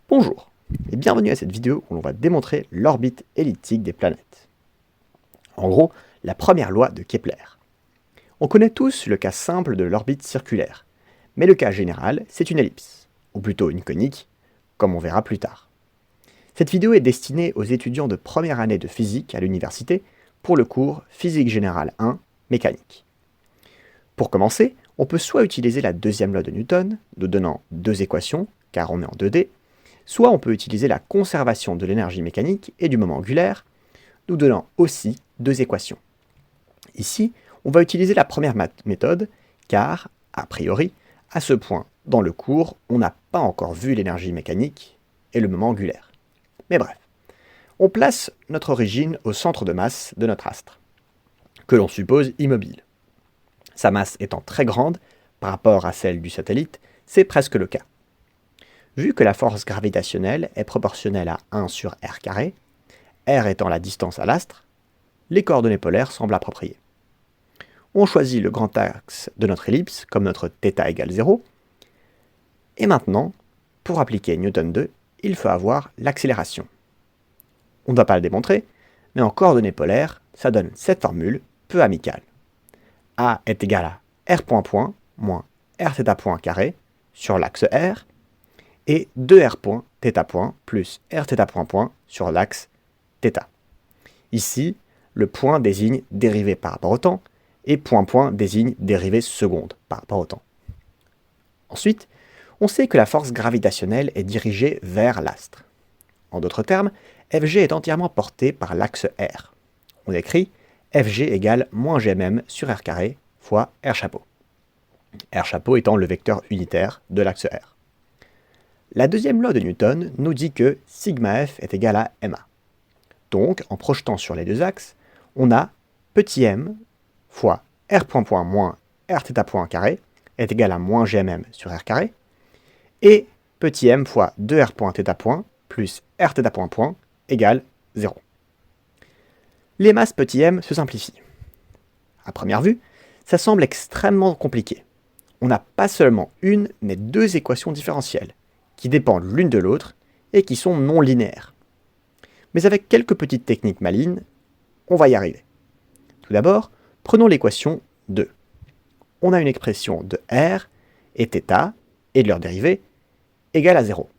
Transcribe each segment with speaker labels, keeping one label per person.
Speaker 1: Bonjour et bienvenue à cette vidéo où l'on va démontrer l'orbite elliptique des planètes. En gros, la première loi de Kepler. On connaît tous le cas simple de l'orbite circulaire, mais le cas général, c'est une ellipse, ou plutôt une conique, comme on verra plus tard. Cette vidéo est destinée aux étudiants de première année de physique à l'université pour le cours Physique Générale I, Mécanique. Pour commencer, on peut soit utiliser la deuxième loi de Newton, nous donnant deux équations, car on est en 2D, soit on peut utiliser la conservation de l'énergie mécanique et du moment angulaire, nous donnant aussi deux équations. Ici, on va utiliser la première méthode, car, a priori, à ce point dans le cours, on n'a pas encore vu l'énergie mécanique et le moment angulaire. Mais bref, on place notre origine au centre de masse de notre astre, que l'on suppose immobile. Sa masse étant très grande par rapport à celle du satellite, c'est presque le cas. Vu que la force gravitationnelle est proportionnelle à 1 sur r carré, r étant la distance à l'astre, les coordonnées polaires semblent appropriées. On choisit le grand axe de notre ellipse comme notre θ égale 0, et maintenant, pour appliquer Newton 2, il faut avoir l'accélération. On ne va pas le démontrer, mais en coordonnées polaires, ça donne cette formule peu amicale. A est égal à r point point moins r θ point carré sur l'axe r, et 2r point θ point plus r θ point point sur l'axe θ. Ici, le point désigne dérivée par rapport au temps, et point point désigne dérivée seconde par rapport au temps. Ensuite, on sait que la force gravitationnelle est dirigée vers l'astre. En d'autres termes, Fg est entièrement porté par l'axe r. On écrit Fg égale moins gmm sur r carré fois r chapeau. R chapeau étant le vecteur unitaire de l'axe r. La deuxième loi de Newton nous dit que sigma f est égal à ma. Donc, en projetant sur les deux axes, on a petit m fois r point point moins r θ point carré est égal à moins gmm sur r carré, et petit m fois 2r point θ point plus r θ point point égale 0. Les masses petit m se simplifient. À première vue, ça semble extrêmement compliqué. On n'a pas seulement une, mais deux équations différentielles, qui dépendent l'une de l'autre et qui sont non linéaires. Mais avec quelques petites techniques malines, on va y arriver. Tout d'abord, prenons l'équation 2. On a une expression de r et θ, et de leur dérivée, égale à 0.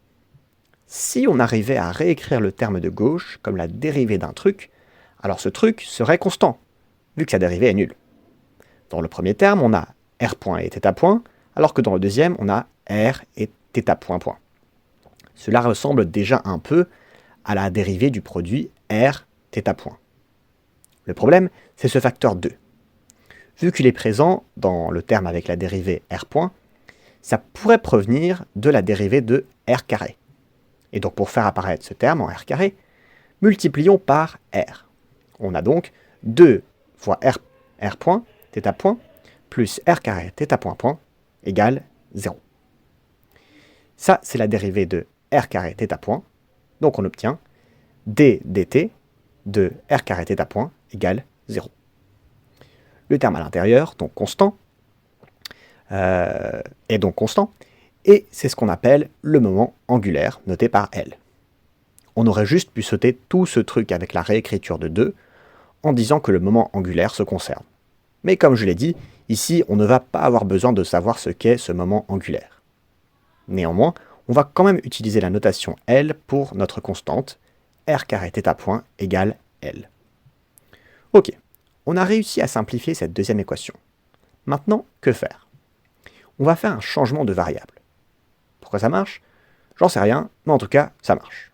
Speaker 1: Si on arrivait à réécrire le terme de gauche comme la dérivée d'un truc, alors ce truc serait constant, vu que sa dérivée est nulle. Dans le premier terme, on a r point et θ point, alors que dans le deuxième, on a r et θ point point. Cela ressemble déjà un peu à la dérivée du produit r θ point. Le problème, c'est ce facteur 2. Vu qu'il est présent dans le terme avec la dérivée r point, ça pourrait provenir de la dérivée de r carré. Et donc pour faire apparaître ce terme en r carré, multiplions par r. On a donc 2 fois r point, θ point, plus r carré θ point point, égale 0. Ça, c'est la dérivée de r carré θ point, donc on obtient d dt de r carré θ point égale 0. Le terme à l'intérieur, donc constant, est donc constant, et c'est ce qu'on appelle le moment angulaire, noté par L. On aurait juste pu sauter tout ce truc avec la réécriture de 2, en disant que le moment angulaire se conserve. Mais comme je l'ai dit, ici on ne va pas avoir besoin de savoir ce qu'est ce moment angulaire. Néanmoins, on va quand même utiliser la notation L pour notre constante, r carré θ point égale L. Ok, on a réussi à simplifier cette deuxième équation. Maintenant, que faire? On va faire un changement de variable. Pourquoi ça marche? J'en sais rien, mais en tout cas, ça marche.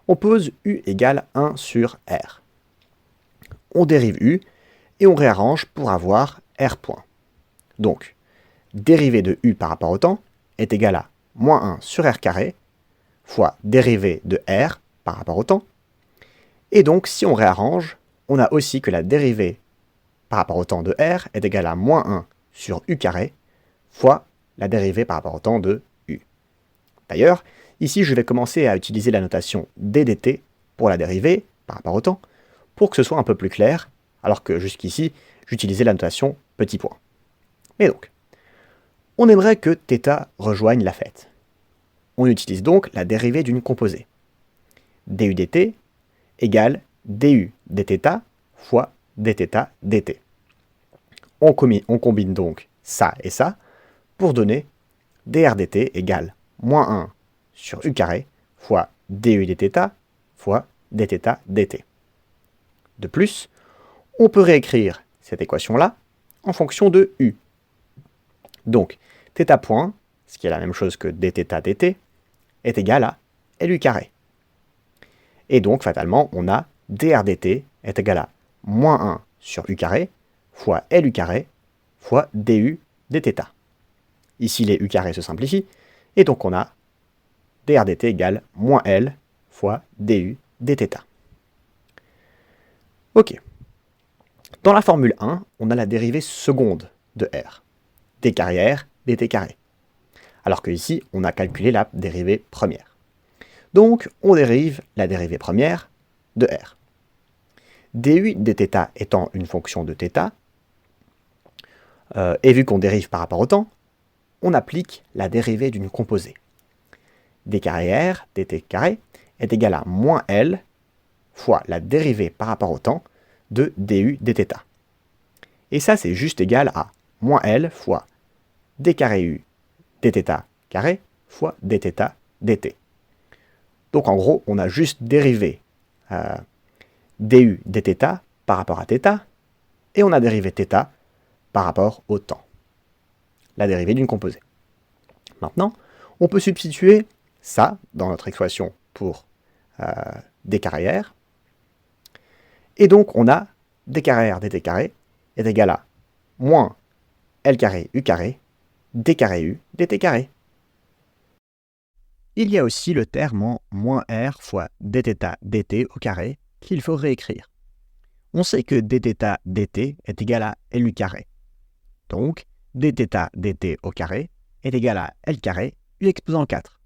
Speaker 1: On pose u égale 1 sur r. On dérive u, et on réarrange pour avoir r point. Donc, dérivée de u par rapport au temps est égale à moins 1 sur r carré fois dérivée de r par rapport au temps. Et donc, si on réarrange, on a aussi que la dérivée par rapport au temps de r est égale à moins 1 sur u carré fois la dérivée par rapport au temps de u. D'ailleurs, ici, je vais commencer à utiliser la notation d dt pour la dérivée par rapport au temps, pour que ce soit un peu plus clair, alors que jusqu'ici, j'utilisais la notation petit point. Mais donc, on aimerait que θ rejoigne la fête. On utilise donc la dérivée d'une composée. du dt égale du dθ fois dθ dt. On combine donc ça et ça pour donner dr dt égale moins 1 sur u carré fois du dθ fois dθ dt. De plus, on peut réécrire cette équation-là en fonction de u. Donc, θ point, ce qui est la même chose que dθ dt, est égal à lu carré. Et donc, fatalement, on a dr dt est égal à moins 1 sur u carré fois lu carré fois du dθ. Ici, les u carrés se simplifient, et donc on a dr dt égale moins l fois du dθ. Ok. Dans la formule 1, on a la dérivée seconde de r, d carré r dt carré. Alors que ici, on a calculé la dérivée première. Donc, on dérive la dérivée première de r. du dθ étant une fonction de θ, et vu qu'on dérive par rapport au temps, on applique la dérivée d'une composée. d carré r dt carré est égal à moins l fois la dérivée par rapport au temps de du dθ. Et ça, c'est juste égal à moins l fois d carré u dθ carré fois dθ dt. Donc en gros, on a juste dérivé du dθ par rapport à θ, et on a dérivé θ par rapport au temps. La dérivée d'une composée. Maintenant, on peut substituer ça dans notre expression pour d carré r. Et donc on a d carré r dt carré est égal à moins l carré u carré d carré u dt carré. Il y a aussi le terme en moins r fois dθ dt au carré qu'il faut réécrire. On sait que dθ dt est égal à lu carré. Donc, dθ dt au carré est égal à l carré u exposant 4.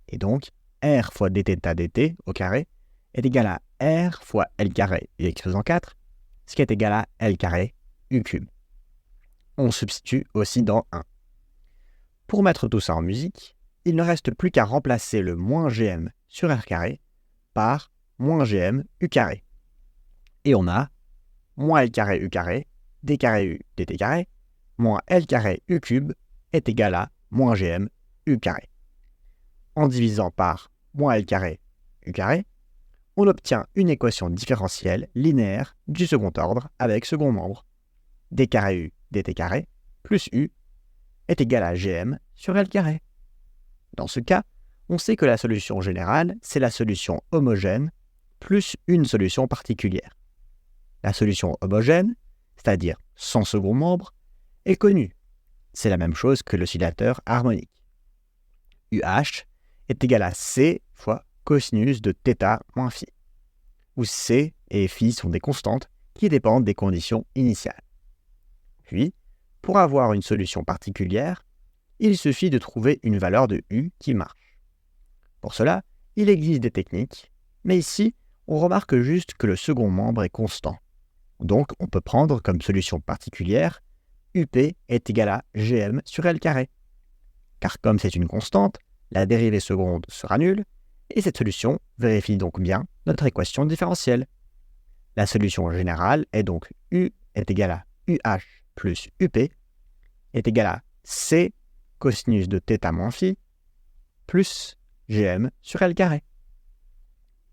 Speaker 1: Et donc, r fois dθ dt au carré est égal à r fois l carré u exposant 4, ce qui est égal à l carré u cube. On substitue aussi dans 1. Pour mettre tout ça en musique, il ne reste plus qu'à remplacer le moins gm sur r carré par moins gm u carré. Et on a moins l carré u carré d carré u dt carré moins l carré u cube est égal à moins gm u carré. En divisant par moins l carré u carré, on obtient une équation différentielle linéaire du second ordre avec second membre. d carré u dt carré plus u est égal à gm sur l carré. Dans ce cas, on sait que la solution générale, c'est la solution homogène plus une solution particulière. La solution homogène, c'est-à-dire sans second membre, est connue. C'est la même chose que l'oscillateur harmonique. UH est égal à C fois cosinus de θ moins phi, où C et phi sont des constantes qui dépendent des conditions initiales. Puis, pour avoir une solution particulière, il suffit de trouver une valeur de U qui marche. Pour cela, il existe des techniques, mais ici, on remarque juste que le second membre est constant. Donc, on peut prendre comme solution particulière UP est égal à GM sur L carré. Car comme c'est une constante, la dérivée seconde sera nulle, et cette solution vérifie donc bien notre équation différentielle. La solution générale est donc U est égal à UH plus UP est égal à C cosinus de θ moins phi plus GM sur L carré.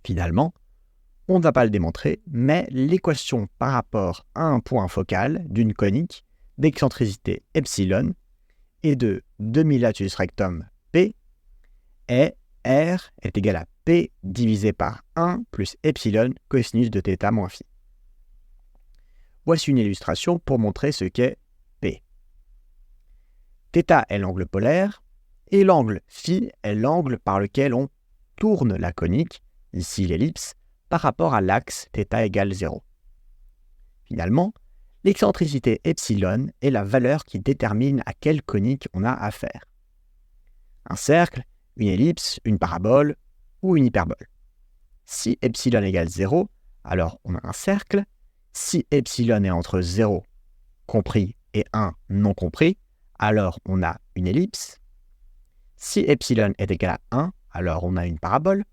Speaker 1: Finalement, on ne va pas le démontrer, mais l'équation par rapport à un point focal d'une conique d'excentricité epsilon et de demi-latus rectum P est R est égal à P divisé par 1 plus epsilon cosinus de θ moins phi. Voici une illustration pour montrer ce qu'est P. θ est l'angle polaire et l'angle phi est l'angle par lequel on tourne la conique, ici l'ellipse, par rapport à l'axe θ égale 0. Finalement, l'excentricité epsilon est la valeur qui détermine à quelle conique on a affaire. Un cercle, une ellipse, une parabole ou une hyperbole. Si epsilon égale 0, alors on a un cercle. Si epsilon est entre 0 compris et 1 non compris, alors on a une ellipse. Si epsilon est égal à 1, alors on a une parabole.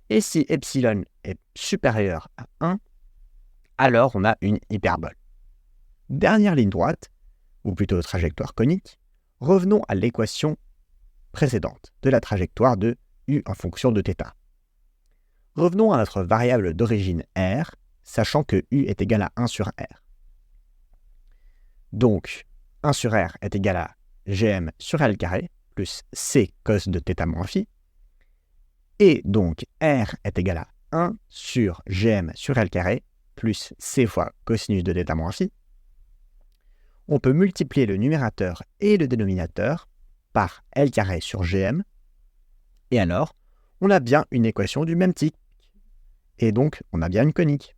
Speaker 1: Et si epsilon est supérieur à 1, alors on a une hyperbole. Dernière ligne droite, ou plutôt trajectoire conique, revenons à l'équation précédente de la trajectoire de u en fonction de θ. Revenons à notre variable d'origine r, sachant que u est égal à 1 sur r. Donc, 1 sur r est égal à gm sur l carré, plus c cos de θ moins phi. Et donc, r est égal à 1 sur gm sur l carré, plus c fois cosinus de θ moins phi. On peut multiplier le numérateur et le dénominateur par L carré sur GM, et alors, on a bien une équation du même type, et donc on a bien une conique.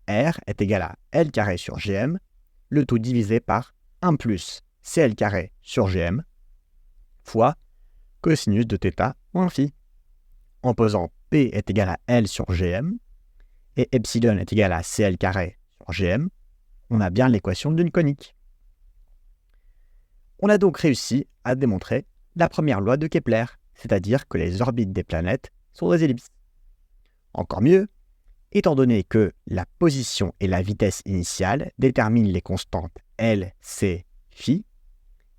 Speaker 1: R est égal à L carré sur GM, le tout divisé par 1 plus CL carré sur GM, fois cosinus de θ moins phi. En posant P est égal à L sur GM, et epsilon est égal à CL carré sur GM, on a bien l'équation d'une conique. On a donc réussi à démontrer la première loi de Kepler, c'est-à-dire que les orbites des planètes sont des ellipses. Encore mieux, étant donné que la position et la vitesse initiale déterminent les constantes L, C, phi,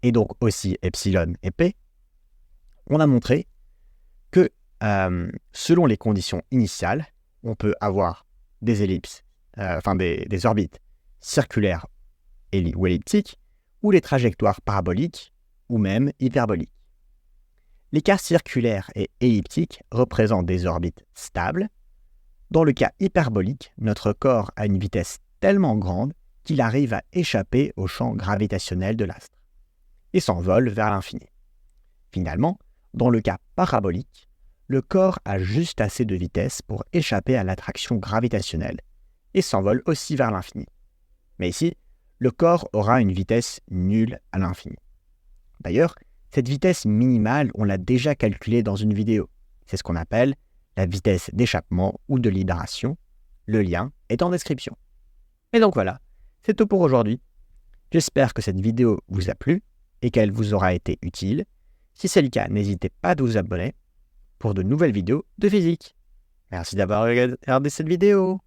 Speaker 1: et donc aussi epsilon et P, on a montré que selon les conditions initiales, on peut avoir des ellipses, des orbites circulaires ou elliptiques, ou les trajectoires paraboliques, ou même hyperboliques. Les cas circulaires et elliptiques représentent des orbites stables. Dans le cas hyperbolique, notre corps a une vitesse tellement grande qu'il arrive à échapper au champ gravitationnel de l'astre et s'envole vers l'infini. Finalement, dans le cas parabolique, le corps a juste assez de vitesse pour échapper à l'attraction gravitationnelle et s'envole aussi vers l'infini. Mais ici, le corps aura une vitesse nulle à l'infini. D'ailleurs, cette vitesse minimale, on l'a déjà calculée dans une vidéo. C'est ce qu'on appelle la vitesse d'échappement ou de libération. Le lien est en description. Et donc voilà, c'est tout pour aujourd'hui. J'espère que cette vidéo vous a plu et qu'elle vous aura été utile. Si c'est le cas, n'hésitez pas à vous abonner pour de nouvelles vidéos de physique. Merci d'avoir regardé cette vidéo.